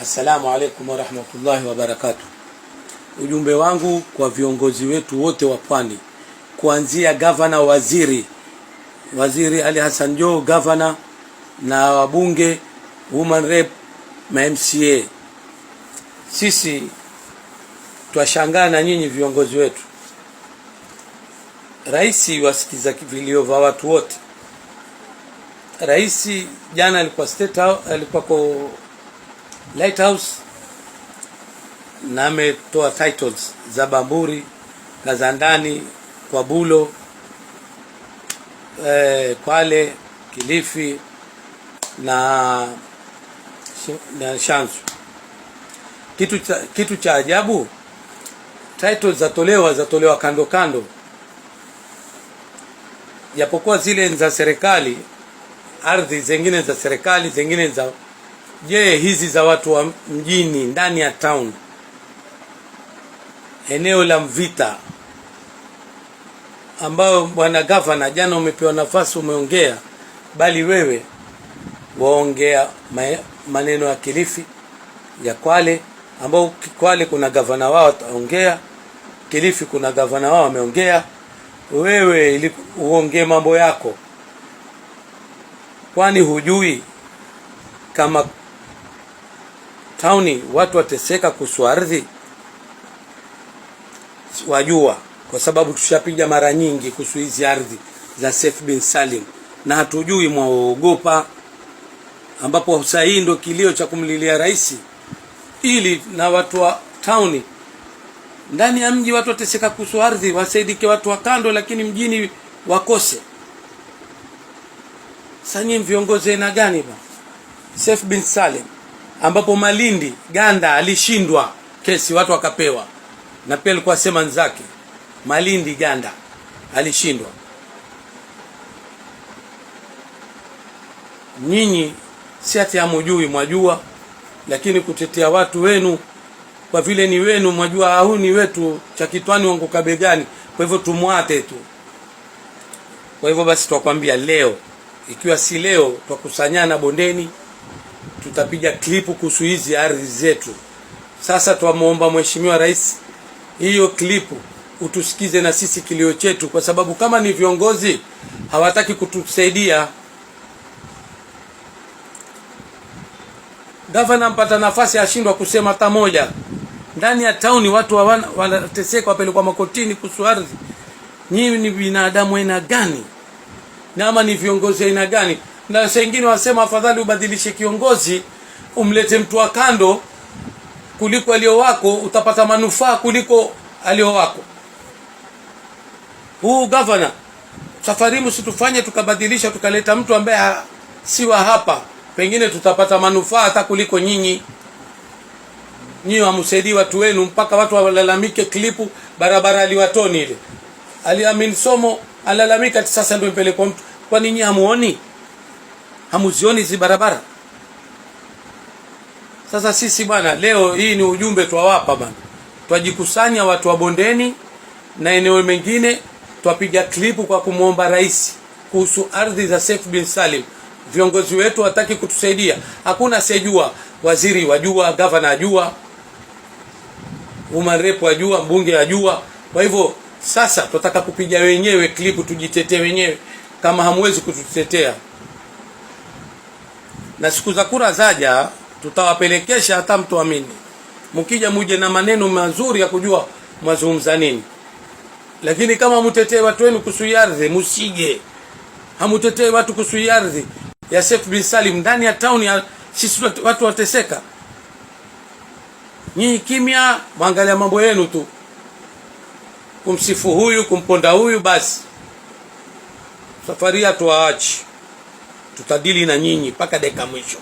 Assalamu alaikum warahmatullahi wabarakatuh. Ujumbe wangu kwa viongozi wetu wote wa Pwani, kuanzia gavana, waziri Ali Hassan Joho, gavana na wabunge, woman rep, ma MCA. Sisi twashangaa na nyinyi viongozi wetu. Rais wasikiza vilio vya watu wote. Rais jana alikuwa State House, alikuwa kwa Lighthouse na ametoa titles za Bamburi, Kazandani, kwa Bulo, Kwale, Kilifi na Shanzu. Kitu cha ajabu, titles zatolewa kando kando, japokuwa zile za serikali, ardhi zingine za serikali, zingine za hizi za watu wa mjini, ndani ya town, eneo la Mvita, ambao bwana gavana jana umepewa nafasi, umeongea, bali wewe waongea maneno ya Kilifi, ya Kwale, ambao Kwale kuna gavana wao ataongea, Kilifi kuna gavana wao ameongea, wewe uongee mambo yako. Kwani hujui kama tauni watu wateseka kuhusu ardhi? Wajua, kwa sababu tushapiga mara nyingi kuhusu hizi ardhi za Seif bin Salim, na hatujui mwaogopa, ambapo sasa hii ndio kilio cha kumlilia rais, ili na watu wa tauni ndani ya mji watu wateseka kuhusu ardhi, wasaidike watu wa kando, lakini mjini wakose. Sasa nyinyi viongozi aina gani ba? Seif bin Salim, ambapo Malindi Ganda alishindwa kesi, watu wakapewa, na pia alikuwa sema nzake Malindi Ganda alishindwa. Nyinyi si ati hamujui, mwajua, lakini kutetea watu wenu kwa vile ni wenu, mwajua huu ni wetu, cha kitwani wangu kabegani, kwa hivyo tumwate tu. Kwa hivyo basi twakwambia leo, ikiwa si leo, twakusanyana bondeni, tutapiga klipu kuhusu hizi ardhi zetu. Sasa twamuomba Mheshimiwa Rais, hiyo klipu utusikize na sisi kilio chetu, kwa sababu kama ni viongozi hawataki kutusaidia. Gavana mpata nafasi ashindwa kusema hata moja. Ndani ya tauni watu wanateseka, wapelekwa makotini kuhusu ardhi. Nyinyi ni binadamu aina gani? Na ama ni viongozi aina gani? Na wengine wasema afadhali ubadilishe kiongozi, umlete mtu wa kando kuliko alio wako, utapata manufaa kuliko alio wako. Huu gavana safari msitufanye tukabadilisha tukaleta mtu ambaye si wa hapa, pengine tutapata manufaa hata kuliko nyinyi. Nyinyi hamsaidii watu wenu, mpaka watu walalamike klipu barabara aliwatoni ile. Aliamin Somo alalamika sasa ndio mpelekwa mtu. Kwa nini hamuoni? Hamuzioni hizi barabara? Sasa sisi bwana, leo hii ni ujumbe twawapa bwana. Twajikusanya watu wa bondeni na eneo mengine, twapiga klipu kwa kumuomba rais kuhusu ardhi za Seif bin Salim. Viongozi wetu hataki kutusaidia. Hakuna asiyejua, waziri wajua, gavana ajua, woman rep wajua, mbunge ajua. Kwa hivyo sasa tunataka kupiga wenyewe klipu, tujitetee wenyewe kama hamwezi kututetea. Na siku za kura zaja tutawapelekesha hata mtuamini. Mkija muje na maneno mazuri ya kujua mazungumza nini. Lakini kama mtetee watu wenu kuhusu ardhi, msije. Hamutetee watu kuhusu ardhi ya Seif bin Salim ndani ya town ya sisi watu wateseka. Nyinyi kimya, mwangalia mambo yenu tu. Kumsifu huyu, kumponda huyu, basi. Safari ya tuwaachi. Tutadili na nyinyi mpaka dakika mwisho.